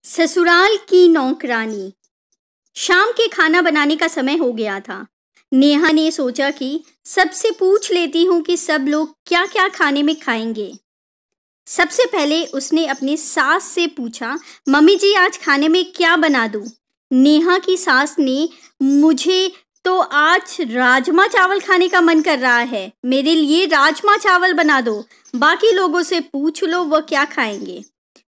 ससुराल की नौकरानी। शाम के खाना बनाने का समय हो गया था। नेहा ने सोचा कि सबसे पूछ लेती हूँ कि सब लोग क्या क्या खाने में खाएंगे। सबसे पहले उसने अपनी सास से पूछा, मम्मी जी आज खाने में क्या बना दूँ? नेहा की सास ने, मुझे तो आज राजमा चावल खाने का मन कर रहा है, मेरे लिए राजमा चावल बना दो, बाकी लोगों से पूछ लो वो क्या खाएंगे।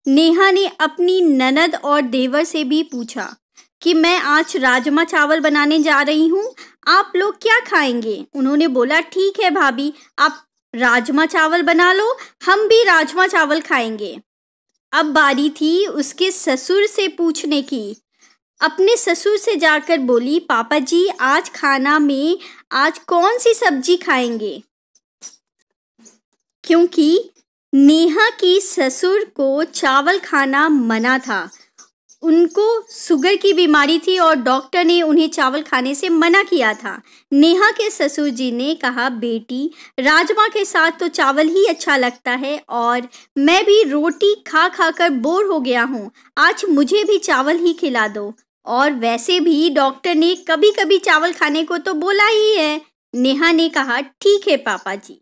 नेहा ने अपनी ननद और देवर से भी पूछा कि मैं आज राजमा चावल बनाने जा रही हूँ, आप लोग क्या खाएंगे? उन्होंने बोला ठीक है भाभी, आप राजमा चावल बना लो, हम भी राजमा चावल खाएंगे। अब बारी थी उसके ससुर से पूछने की। अपने ससुर से जाकर बोली, पापा जी आज खाना में आज कौन सी सब्जी खाएंगे? क्योंकि नेहा की ससुर को चावल खाना मना था। उनको शुगर की बीमारी थी और डॉक्टर ने उन्हें चावल खाने से मना किया था। नेहा के ससुर जी ने कहा, बेटी राजमा के साथ तो चावल ही अच्छा लगता है और मैं भी रोटी खा खा कर बोर हो गया हूँ, आज मुझे भी चावल ही खिला दो। और वैसे भी डॉक्टर ने कभी कभी चावल खाने को तो बोला ही है। नेहा ने कहा ठीक है पापा जी।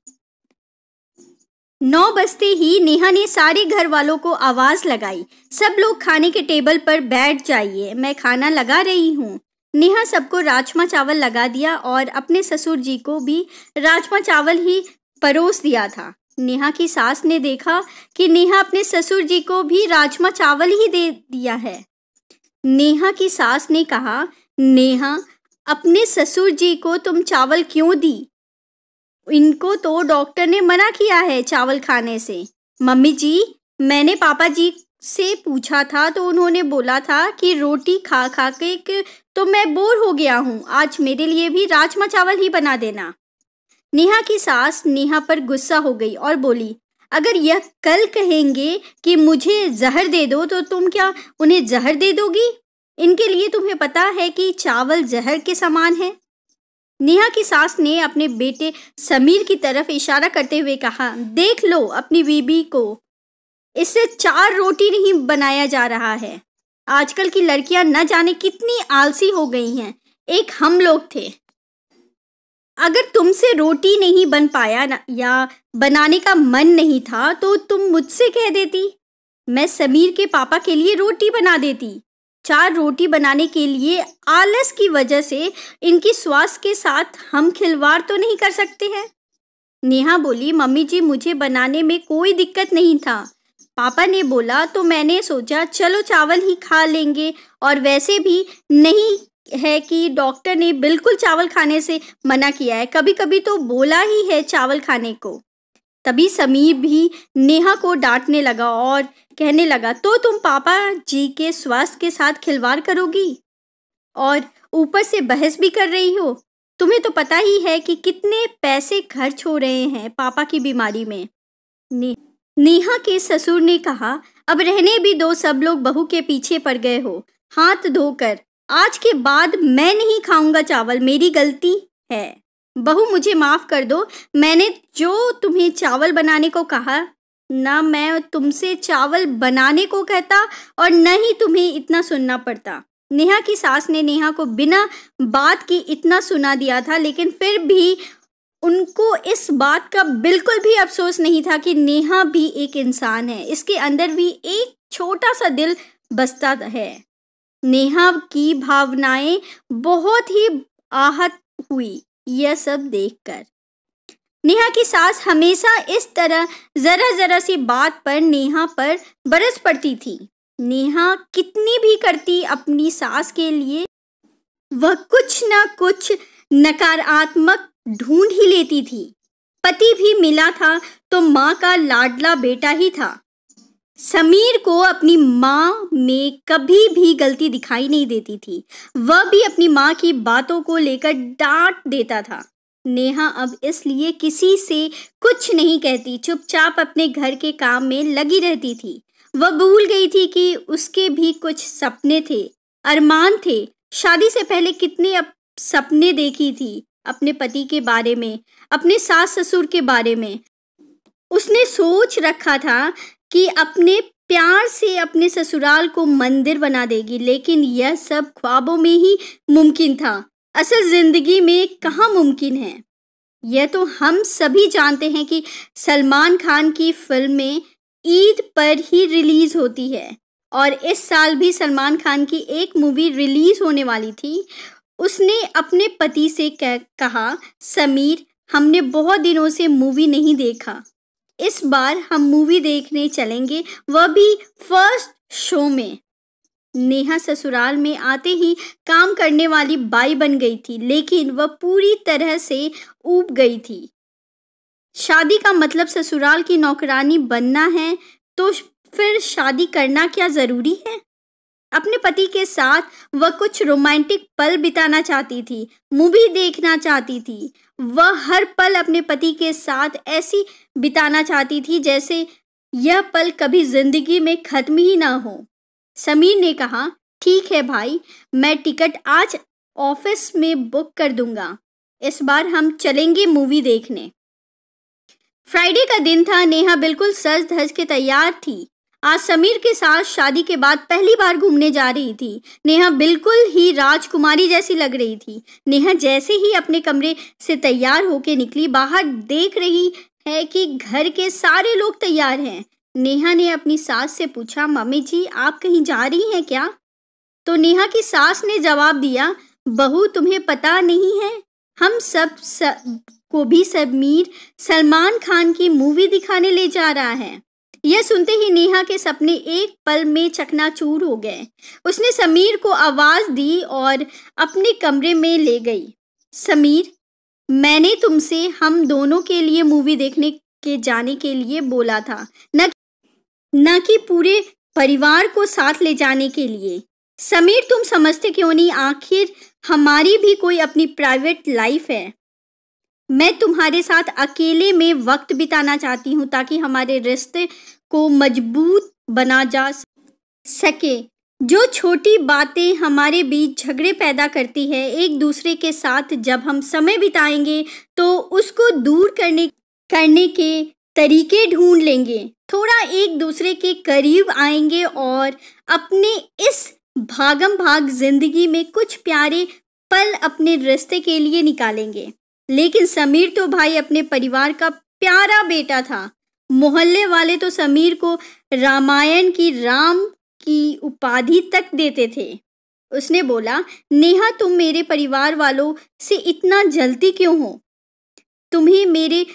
9 बजते ही नेहा ने सारे घर वालों को आवाज लगाई, सब लोग खाने के टेबल पर बैठ जाइए, मैं खाना लगा रही हूँ। नेहा सबको राजमा चावल लगा दिया और अपने ससुर जी को भी राजमा चावल ही परोस दिया था। नेहा की सास ने देखा कि नेहा अपने ससुर जी को भी राजमा चावल ही दे दिया है। नेहा की सास ने कहा, नेहा अपने ससुर जी को तुम चावल क्यों दी? इनको तो डॉक्टर ने मना किया है चावल खाने से। मम्मी जी मैंने पापा जी से पूछा था तो उन्होंने बोला था कि रोटी खा खा के तो मैं बोर हो गया हूँ, आज मेरे लिए भी राजमा चावल ही बना देना। नेहा की सास नेहा पर गुस्सा हो गई और बोली, अगर यह कल कहेंगे कि मुझे जहर दे दो तो तुम क्या उन्हें जहर दे दोगी? इनके लिए तुम्हें पता है कि चावल जहर के समान है। नेहा की सास ने अपने बेटे समीर की तरफ इशारा करते हुए कहा, देख लो अपनी बीबी को, इससे 4 रोटी नहीं बनाया जा रहा है। आजकल की लड़कियां न जाने कितनी आलसी हो गई हैं। एक हम लोग थे, अगर तुमसे रोटी नहीं बन पाया या बनाने का मन नहीं था तो तुम मुझसे कह देती, मैं समीर के पापा के लिए रोटी बना देती। 4 रोटी बनाने के लिए आलस की वजह से इनकी स्वास्थ्य के साथ हम खिलवाड़ तो नहीं कर सकते हैं। नेहा बोली, मम्मी जी मुझे बनाने में कोई दिक्कत नहीं था, पापा ने बोला तो मैंने सोचा चलो चावल ही खा लेंगे, और वैसे भी नहीं है कि डॉक्टर ने बिल्कुल चावल खाने से मना किया है, कभी कभी तो बोला ही है चावल खाने को। तभी समीर भी नेहा को डांटने लगा और कहने लगा, तो तुम पापा जी के स्वास्थ्य के साथ खिलवाड़ करोगी और ऊपर से बहस भी कर रही हो? तुम्हें तो पता ही है कि कितने पैसे खर्च हो रहे हैं पापा की बीमारी में। नेहा के ससुर ने कहा, अब रहने भी दो, सब लोग बहू के पीछे पड़ गए हो, हाथ धोकर। आज के बाद मैं नहीं खाऊंगा चावल, मेरी गलती है, बहू मुझे माफ कर दो, मैंने जो तुम्हें चावल बनाने को कहा ना मैं तुमसे चावल बनाने को कहता और न ही तुम्हें इतना सुनना पड़ता। नेहा की सास ने नेहा को बिना बात की इतना सुना दिया था, लेकिन फिर भी उनको इस बात का बिल्कुल भी अफसोस नहीं था कि नेहा भी एक इंसान है, इसके अंदर भी एक छोटा सा दिल बसता है। नेहा की भावनाएं बहुत ही आहत हुई यह सब देखकर। नेहा की सास हमेशा इस तरह जरा जरा सी बात पर नेहा पर बरस पड़ती थी। नेहा कितनी भी करती अपनी सास के लिए, वह कुछ ना कुछ नकारात्मक ढूंढ ही लेती थी। पति भी मिला था तो माँ का लाडला बेटा ही था। समीर को अपनी माँ में कभी भी गलती दिखाई नहीं देती थी, वह भी अपनी माँ की बातों को लेकर डांट देता था। नेहा अब इसलिए किसी से कुछ नहीं कहती, चुपचाप अपने घर के काम में लगी रहती थी। वह भूल गई थी कि उसके भी कुछ सपने थे, अरमान थे। शादी से पहले कितने सपने देखी थी, अपने पति के बारे में, अपने सास ससुर के बारे में। उसने सोच रखा था कि अपने प्यार से अपने ससुराल को मंदिर बना देगी, लेकिन यह सब ख्वाबों में ही मुमकिन था। असल जिंदगी में कहाँ मुमकिन है। यह तो हम सभी जानते हैं कि सलमान खान की फिल्में ईद पर ही रिलीज होती है और इस साल भी सलमान खान की एक मूवी रिलीज होने वाली थी। उसने अपने पति से कहा, समीर, हमने बहुत दिनों से मूवी नहीं देखा, इस बार हम मूवी देखने चलेंगे, वह भी फर्स्ट शो में। नेहा ससुराल में आते ही काम करने वाली बाई बन गई थी, लेकिन वह पूरी तरह से ऊब गई थी। शादी का मतलब ससुराल की नौकरानी बनना है, तो फिर शादी करना क्या जरूरी है? अपने पति के साथ वह कुछ रोमांटिक पल बिताना चाहती थी, मूवी देखना चाहती थी। वह हर पल अपने पति के साथ ऐसी बिताना चाहती थी जैसे यह पल कभी जिंदगी में खत्म ही ना हो। समीर ने कहा, ठीक है भाई, मैं टिकट आज ऑफिस में बुक कर दूंगा, इस बार हम चलेंगे मूवी देखने। फ्राइडे का दिन था। नेहा बिल्कुल सज धज के तैयार थी। आज समीर के साथ शादी के बाद पहली बार घूमने जा रही थी। नेहा बिल्कुल ही राजकुमारी जैसी लग रही थी। नेहा जैसे ही अपने कमरे से तैयार होके निकली, बाहर देख रही है कि घर के सारे लोग तैयार हैं। नेहा ने अपनी सास से पूछा, मम्मी जी, आप कहीं जा रही हैं क्या? तो नेहा की सास ने जवाब दिया, बहू, तुम्हें पता नहीं है, हम सब को भी समीर सलमान खान की मूवी दिखाने ले जा रहा है। यह सुनते ही नेहा के सपने एक पल में चकनाचूर हो गए। उसने समीर को आवाज दी और अपने कमरे में ले गई। समीर, मैंने तुमसे हम दोनों के लिए मूवी देखने के जाने के लिए बोला था, न कि पूरे परिवार को साथ ले जाने के लिए। समीर, तुम समझते क्यों नहीं? आखिर हमारी भी कोई अपनी प्राइवेट लाइफ है। मैं तुम्हारे साथ अकेले में वक्त बिताना चाहती हूँ ताकि हमारे रिश्ते को मजबूत बना जा सके। जो छोटी बातें हमारे बीच झगड़े पैदा करती है, एक दूसरे के साथ जब हम समय बिताएंगे तो उसको दूर करने के तरीके ढूंढ लेंगे। थोड़ा एक दूसरे के करीब आएंगे और अपने इस भागम भाग जिंदगी में कुछ प्यारे पल अपने रिश्ते के लिए निकालेंगे। लेकिन समीर तो भाई अपने परिवार का प्यारा बेटा था। मोहल्ले वाले तो समीर को रामायण की राम की उपाधि तक देते थे। उसने बोला, नेहा, तुम मेरे परिवार वालों से इतना जलती क्यों हो? तुम्हें मेरे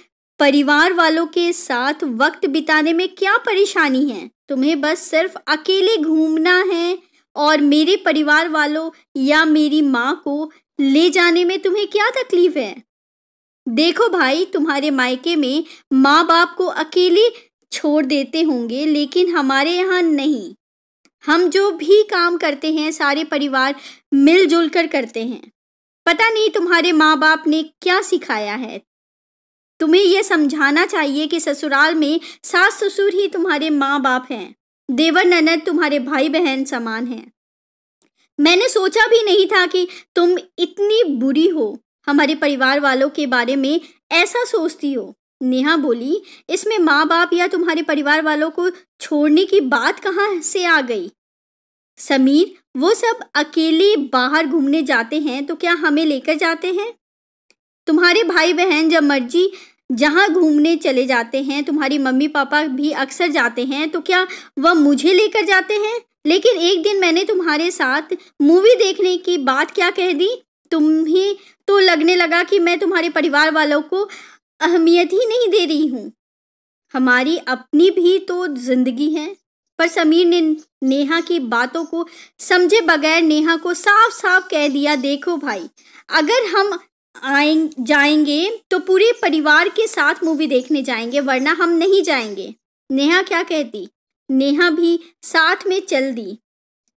परिवार वालों के साथ वक्त बिताने में क्या परेशानी है? तुम्हें बस सिर्फ अकेले घूमना है और मेरे परिवार वालों या मेरी माँ को ले जाने में तुम्हें क्या तकलीफ है? देखो भाई, तुम्हारे मायके में माँ बाप को अकेले छोड़ देते होंगे, लेकिन हमारे यहाँ नहीं। हम जो भी काम करते हैं सारे परिवार मिलजुल कर करते हैं। पता नहीं तुम्हारे माँ बाप ने क्या सिखाया है। तुम्हें यह समझाना चाहिए कि ससुराल में सास ससुर ही तुम्हारे माँ बाप हैं। देवर ननद तुम्हारे भाई बहन समान हैं। मैंने सोचा भी नहीं था कि तुम इतनी बुरी हो, हमारे परिवार वालों के बारे में ऐसा सोचती हो। नेहा बोली, इसमें माँ बाप या तुम्हारे परिवार वालों को छोड़ने की बात कहाँ से आ गई? समीर, वो सब अकेले बाहर घूमने जाते हैं तो क्या हमें लेकर जाते हैं? तुम्हारे भाई बहन जब मर्जी जहाँ घूमने चले जाते हैं, तुम्हारी मम्मी पापा भी अक्सर जाते हैं, तो क्या वह मुझे लेकर जाते हैं? लेकिन एक दिन मैंने तुम्हारे साथ मूवी देखने की बात क्या कह दी? तुम्हें तो लगने लगा कि मैं तुम्हारे परिवार वालों को अहमियत ही नहीं दे रही हूँ। हमारी अपनी भी तो जिंदगी है। पर समीर ने नेहा की बातों को समझे बगैर नेहा को साफ साफ कह दिया, देखो भाई, अगर हम जाएंगे तो पूरे परिवार के साथ मूवी देखने जाएंगे, वरना हम नहीं जाएंगे। नेहा क्या कहती? नेहा भी साथ में चल दी।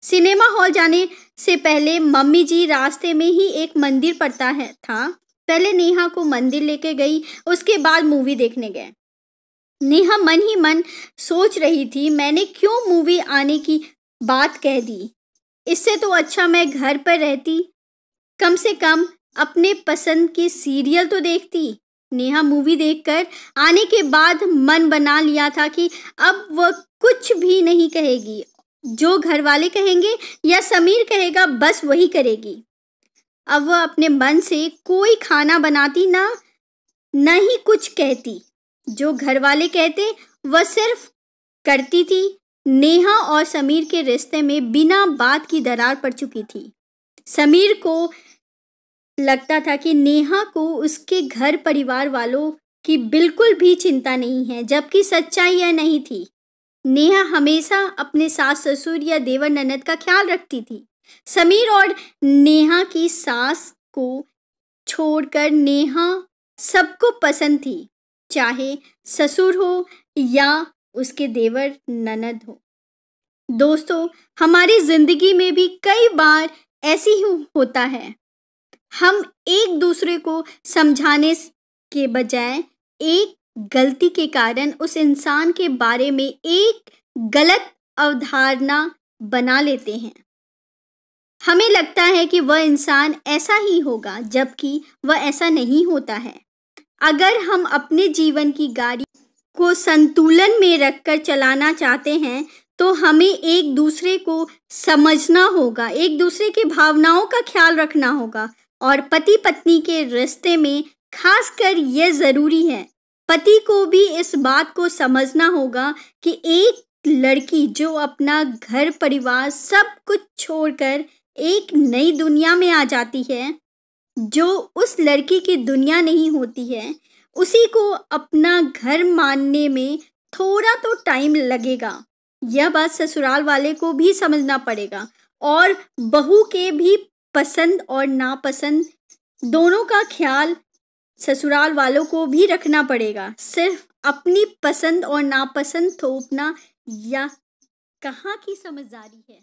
सिनेमा हॉल जाने से पहले मम्मी जी रास्ते में ही एक मंदिर पड़ता था। पहले नेहा को मंदिर लेके गई, उसके बाद मूवी देखने गए। नेहा मन ही मन सोच रही थी, मैंने क्यों मूवी आने की बात कह दी? इससे तो अच्छा मैं घर पर रहती, कम से कम अपने पसंद की सीरियल तो देखती। नेहा मूवी देखकर आने के बाद मन बना लिया था कि अब वह कुछ भी नहीं कहेगी। जो घर वाले कहेंगे या समीर कहेगा बस वही करेगी। अब वह अपने मन से कोई खाना बनाती न ही कुछ कहती। जो घर वाले कहते वह सिर्फ करती थी। नेहा और समीर के रिश्ते में बिना बात की दरार पड़ चुकी थी। समीर को लगता था कि नेहा को उसके घर परिवार वालों की बिल्कुल भी चिंता नहीं है, जबकि सच्चाई यह नहीं थी। नेहा हमेशा अपने सास ससुर या देवर ननद का ख्याल रखती थी। समीर और नेहा की सास को छोड़कर नेहा सबको पसंद थी, चाहे ससुर हो या उसके देवर ननद हो। दोस्तों, हमारी जिंदगी में भी कई बार ऐसी ही होता है। हम एक दूसरे को समझाने के बजाय एक गलती के कारण उस इंसान के बारे में एक गलत अवधारणा बना लेते हैं। हमें लगता है कि वह इंसान ऐसा ही होगा, जबकि वह ऐसा नहीं होता है। अगर हम अपने जीवन की गाड़ी को संतुलन में रखकर चलाना चाहते हैं तो हमें एक दूसरे को समझना होगा, एक दूसरे की भावनाओं का ख्याल रखना होगा। और पति पत्नी के रिश्ते में खासकर यह ज़रूरी है, पति को भी इस बात को समझना होगा कि एक लड़की जो अपना घर परिवार सब कुछ छोड़कर एक नई दुनिया में आ जाती है, जो उस लड़की की दुनिया नहीं होती है, उसी को अपना घर मानने में थोड़ा तो टाइम लगेगा। यह बात ससुराल वाले को भी समझना पड़ेगा और बहू के भी पसंद और नापसंद दोनों का ख्याल ससुराल वालों को भी रखना पड़ेगा। सिर्फ अपनी पसंद और नापसंद थोपना या कहाँ की समझदारी है।